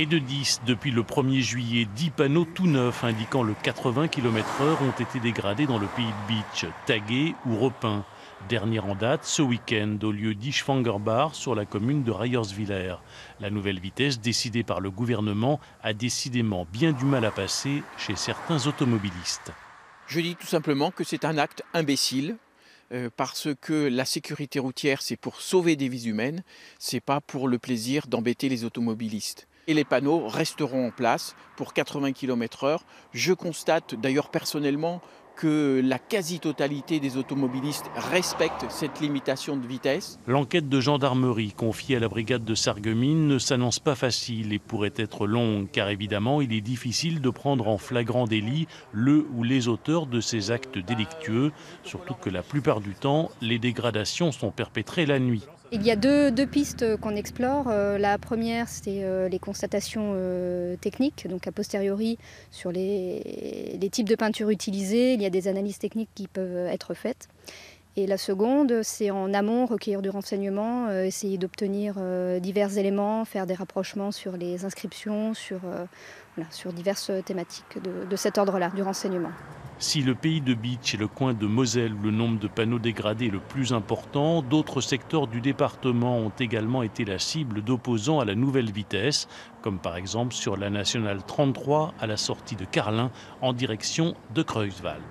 Et de 10, depuis le 1er juillet, 10 panneaux tout neufs indiquant le 80 km/h ont été dégradés dans le pays de Bitche, tagués ou repeints. Dernier en date, ce week-end, au lieu d'Ischfangerbach, sur la commune de Reyerswiller. La nouvelle vitesse décidée par le gouvernement a décidément bien du mal à passer chez certains automobilistes. Je dis tout simplement que c'est un acte imbécile, parce que la sécurité routière, c'est pour sauver des vies humaines, c'est pas pour le plaisir d'embêter les automobilistes. Et les panneaux resteront en place pour 80 km/h. Je constate d'ailleurs personnellement que la quasi-totalité des automobilistes respectent cette limitation de vitesse. L'enquête de gendarmerie confiée à la brigade de Sarreguemines ne s'annonce pas facile et pourrait être longue, car évidemment il est difficile de prendre en flagrant délit le ou les auteurs de ces actes délictueux, surtout que la plupart du temps, les dégradations sont perpétrées la nuit. Il y a deux pistes qu'on explore. La première, c'est les constatations techniques, donc a posteriori sur les types de peinture utilisés. Il y a des analyses techniques qui peuvent être faites. Et la seconde, c'est en amont recueillir du renseignement, essayer d'obtenir divers éléments, faire des rapprochements sur les inscriptions, sur diverses thématiques de cet ordre-là, du renseignement. Si le pays de Bitche est le coin de Moselle où le nombre de panneaux dégradés est le plus important, d'autres secteurs du département ont également été la cible d'opposants à la nouvelle vitesse, comme par exemple sur la nationale 33 à la sortie de Carlin en direction de Creuswald.